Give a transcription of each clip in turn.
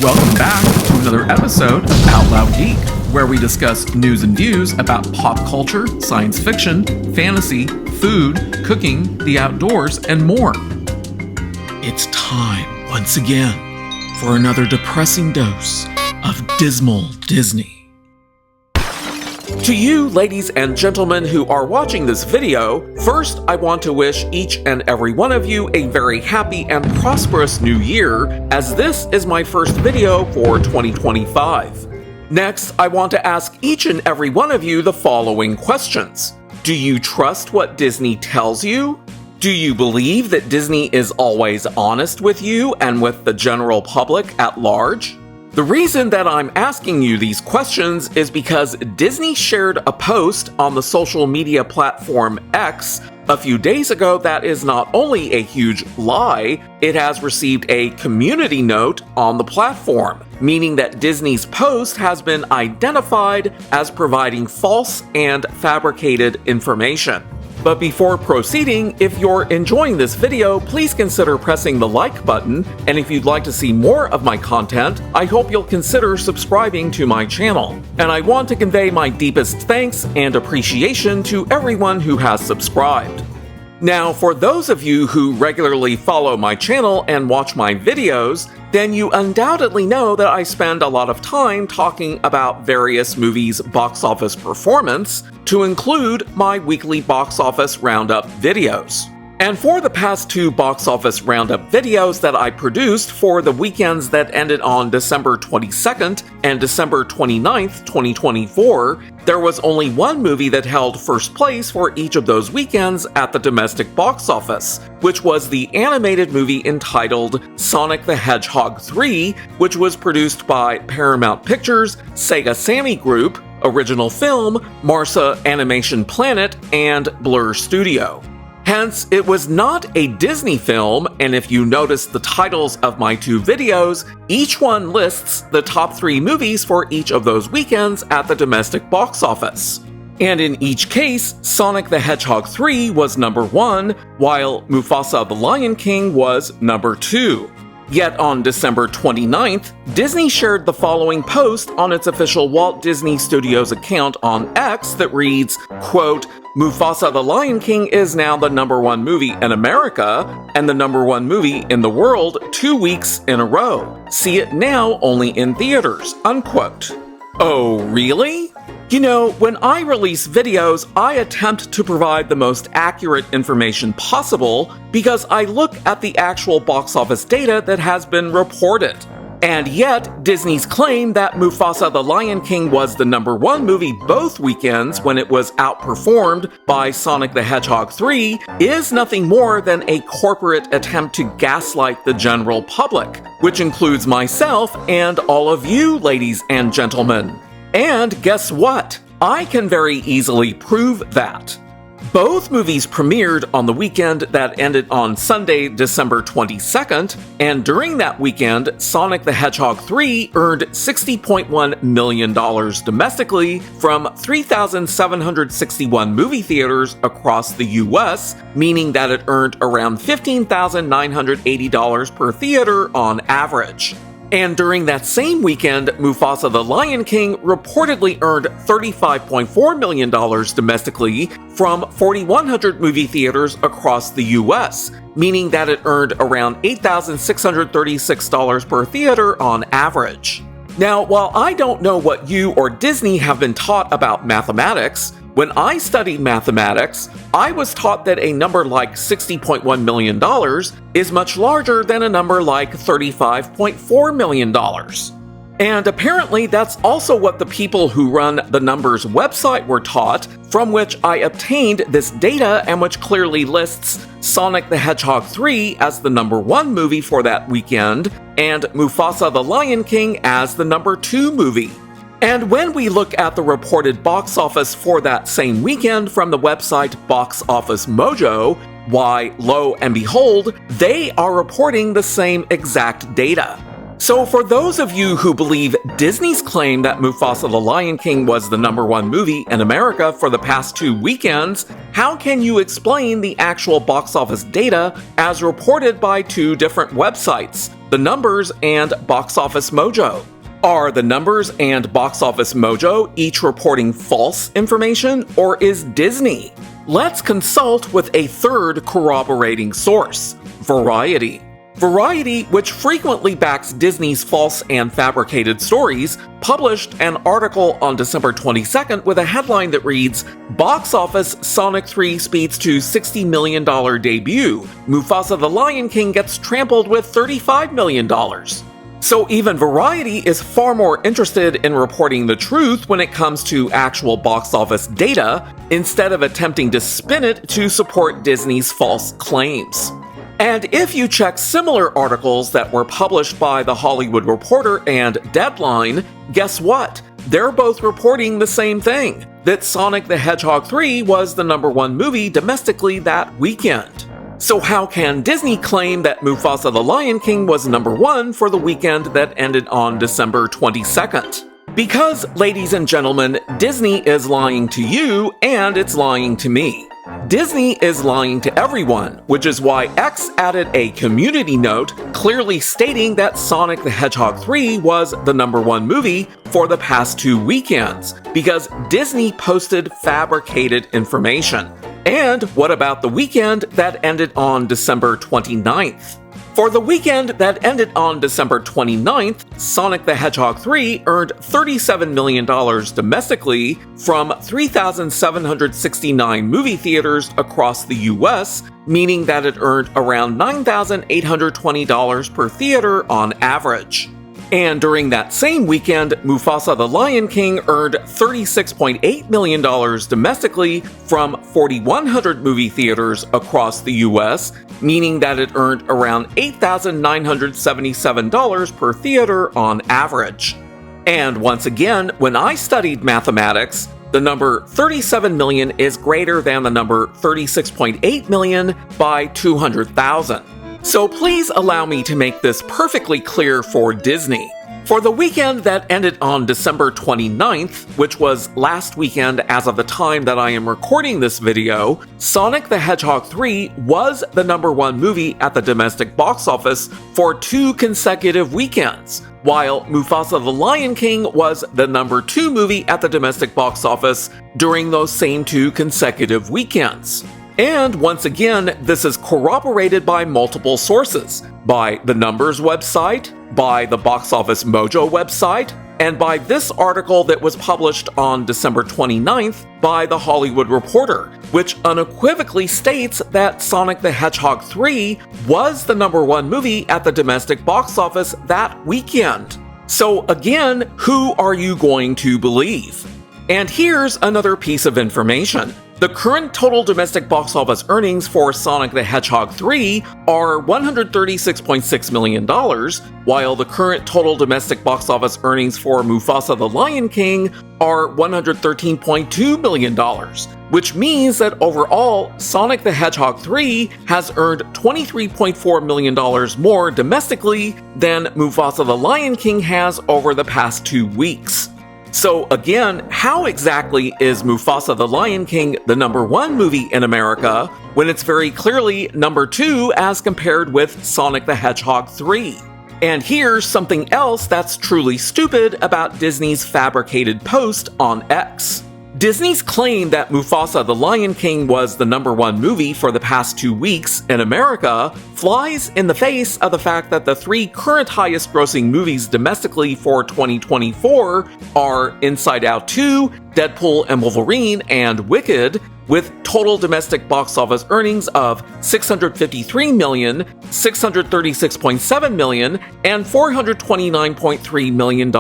Welcome back to another episode of Out Loud Geek, where we discuss news and views about pop culture, science fiction, fantasy, food, cooking, the outdoors, and more. It's time, once again, for another depressing dose of dismal Disney. To you, ladies and gentlemen who are watching this video, first I want to wish each and every one of you a very happy and prosperous new year, as this is my first video for 2025. Next, I want to ask each and every one of you the following questions. Do you trust what Disney tells you? Do you believe that Disney is always honest with you and with the general public at large? The reason that I'm asking you these questions is because Disney shared a post on the social media platform X a few days ago that is not only a huge lie, it has received a community note on the platform, meaning that Disney's post has been identified as providing false and fabricated information. But before proceeding, if you're enjoying this video, please consider pressing the like button, and if you'd like to see more of my content, I hope you'll consider subscribing to my channel. And I want to convey my deepest thanks and appreciation to everyone who has subscribed. Now, for those of you who regularly follow my channel and watch my videos, then you undoubtedly know that I spend a lot of time talking about various movies' box office performance, to include my weekly box office roundup videos. And for the past two box office roundup videos that I produced for the weekends that ended on December 22nd and December 29th, 2024, there was only one movie that held first place for each of those weekends at the domestic box office, which was the animated movie entitled Sonic the Hedgehog 3, which was produced by Paramount Pictures, Sega Sammy Group, Original Film, Marsa Animation Planet, and Blur Studio. Hence, it was not a Disney film, and if you notice the titles of my two videos, each one lists the top 3 movies for each of those weekends at the domestic box office. And in each case, Sonic the Hedgehog 3 was number 1, while Mufasa the Lion King was number 2. Yet on December 29th, Disney shared the following post on its official Walt Disney Studios account on X that reads, quote, Mufasa the Lion King is now the number 1 movie in America and the number 1 movie in the world 2 weeks in a row. See it now only in theaters, unquote. Oh, really? You know, when I release videos, I attempt to provide the most accurate information possible because I look at the actual box office data that has been reported. And yet, Disney's claim that Mufasa the Lion King was the number 1 movie both weekends when it was outperformed by Sonic the Hedgehog 3 is nothing more than a corporate attempt to gaslight the general public, which includes myself and all of you, ladies and gentlemen. And guess what? I can very easily prove that. Both movies premiered on the weekend that ended on Sunday, December 22nd, and during that weekend, Sonic the Hedgehog 3 earned $60.1 million domestically from 3,761 movie theaters across the US, meaning that it earned around $15,980 per theater on average. And during that same weekend, Mufasa the Lion King reportedly earned $35.4 million domestically from 4,100 movie theaters across the US, meaning that it earned around $8,636 per theater on average. Now, while I don't know what you or Disney have been taught about mathematics, when I studied mathematics, I was taught that a number like $60.1 million is much larger than a number like $35.4 million. And apparently that's also what the people who run the numbers website were taught, from which I obtained this data and which clearly lists Sonic the Hedgehog 3 as the number 1 movie for that weekend, and Mufasa the Lion King as the number 2 movie. And when we look at the reported box office for that same weekend from the website Box Office Mojo, why, lo and behold, they are reporting the same exact data. So for those of you who believe Disney's claim that Mufasa the Lion King was the #1 movie in America for the past 2 weekends, how can you explain the actual box office data as reported by 2 different websites, The Numbers and Box Office Mojo? Are The Numbers and Box Office Mojo each reporting false information, or is Disney? Let's consult with a third corroborating source, Variety. Variety, which frequently backs Disney's false and fabricated stories, published an article on December 22nd with a headline that reads, "Box Office Sonic 3 speeds to $60 million debut. Mufasa the Lion King gets trampled with $35 million. So even Variety is far more interested in reporting the truth when it comes to actual box office data, instead of attempting to spin it to support Disney's false claims. And if you check similar articles that were published by The Hollywood Reporter and Deadline, guess what? They're both reporting the same thing, that Sonic the Hedgehog 3 was the #1 movie domestically that weekend. So how can Disney claim that Mufasa the Lion King was #1 for the weekend that ended on December 22nd? Because, ladies and gentlemen, Disney is lying to you and it's lying to me. Disney is lying to everyone, which is why X added a community note clearly stating that Sonic the Hedgehog 3 was the #1 movie for the past 2 weekends, because Disney posted fabricated information. And what about the weekend that ended on December 29th? For the weekend that ended on December 29th, Sonic the Hedgehog 3 earned $37 million domestically from 3,769 movie theaters across the US, meaning that it earned around $9,820 per theater on average. And during that same weekend, Mufasa the Lion King earned $36.8 million domestically from 4,100 movie theaters across the US, meaning that it earned around $8,977 per theater on average. And once again, when I studied mathematics, the number 37 million is greater than the number 36.8 million by 200,000. So please allow me to make this perfectly clear for Disney. For the weekend that ended on December 29th, which was last weekend as of the time that I am recording this video, Sonic the Hedgehog 3 was the #1 movie at the domestic box office for 2 consecutive weekends, while Mufasa the Lion King was the #2 movie at the domestic box office during those same 2 consecutive weekends. And once again, this is corroborated by multiple sources, by the Numbers website, by the Box Office Mojo website, and by this article that was published on December 29th by The Hollywood Reporter, which unequivocally states that Sonic the Hedgehog 3 was the #1 movie at the domestic box office that weekend. So again, who are you going to believe? And here's another piece of information. The current total domestic box office earnings for Sonic the Hedgehog 3 are $136.6 million, while the current total domestic box office earnings for Mufasa the Lion King are $113.2 million, which means that overall, Sonic the Hedgehog 3 has earned $23.4 million more domestically than Mufasa the Lion King has over the past 2 weeks. So again, how exactly is Mufasa the Lion King the #1 movie in America when it's very clearly #2 as compared with Sonic the Hedgehog 3? And here's something else that's truly stupid about Disney's fabricated post on X. Disney's claim that Mufasa the Lion King was the #1 movie for the past 2 weeks in America flies in the face of the fact that the 3 current highest grossing movies domestically for 2024 are Inside Out 2, Deadpool and Wolverine, and Wicked, with total domestic box office earnings of $653 million, $636.7 million, and $429.3 million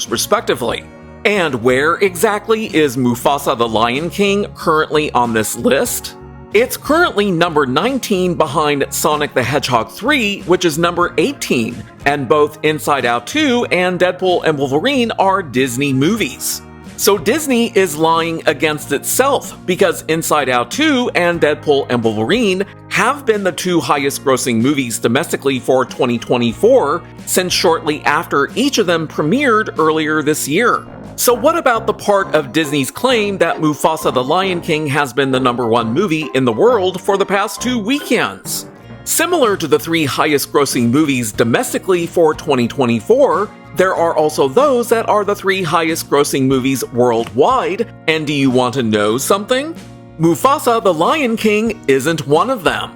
respectively. And where exactly is Mufasa the Lion King currently on this list? It's currently number 19 behind Sonic the Hedgehog 3, which is number 18, and both Inside Out 2 and Deadpool and Wolverine are Disney movies. So Disney is lying against itself, because Inside Out 2 and Deadpool and Wolverine have been the two highest grossing movies domestically for 2024, since shortly after each of them premiered earlier this year. So what about the part of Disney's claim that Mufasa the Lion King has been the #1 movie in the world for the past 2 weekends? Similar to the 3 highest grossing movies domestically for 2024, there are also those that are the 3 highest grossing movies worldwide, and do you want to know something? Mufasa the Lion King isn't one of them.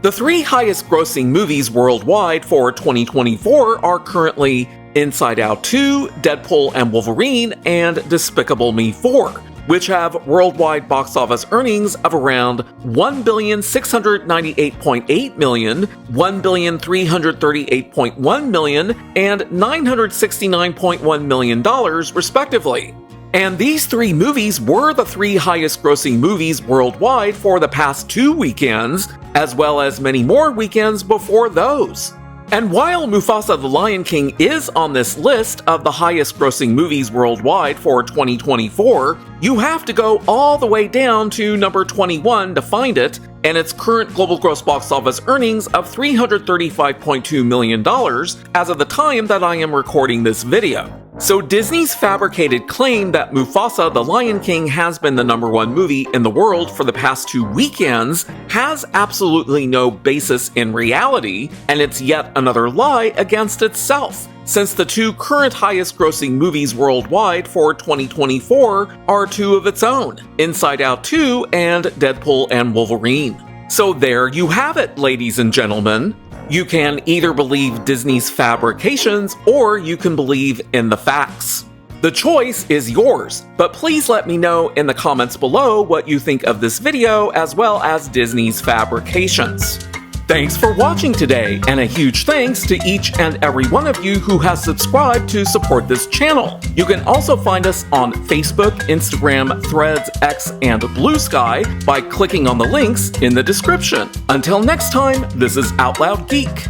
The 3 highest grossing movies worldwide for 2024 are currently Inside Out 2, Deadpool and Wolverine, and Despicable Me 4, which have worldwide box office earnings of around $1,698.8 million, $1,338.1 million, and $969.1 million, respectively. And these 3 movies were the 3 highest grossing movies worldwide for the past 2 weekends, as well as many more weekends before those. And while Mufasa the Lion King is on this list of the highest grossing movies worldwide for 2024, you have to go all the way down to number 21 to find it, and its current global gross box office earnings of $335.2 million as of the time that I am recording this video. So Disney's fabricated claim that Mufasa the Lion King has been the #1 movie in the world for the past 2 weekends has absolutely no basis in reality, and it's yet another lie against itself, since the 2 current highest grossing movies worldwide for 2024 are 2 of its own, Inside Out 2 and Deadpool and Wolverine. So there you have it, ladies and gentlemen. You can either believe Disney's fabrications, or you can believe in the facts. The choice is yours, but please let me know in the comments below what you think of this video as well as Disney's fabrications. Thanks for watching today, and a huge thanks to each and every one of you who has subscribed to support this channel. You can also find us on Facebook, Instagram, Threads, X, and Blue Sky by clicking on the links in the description. Until next time, this is Out Loud Geek.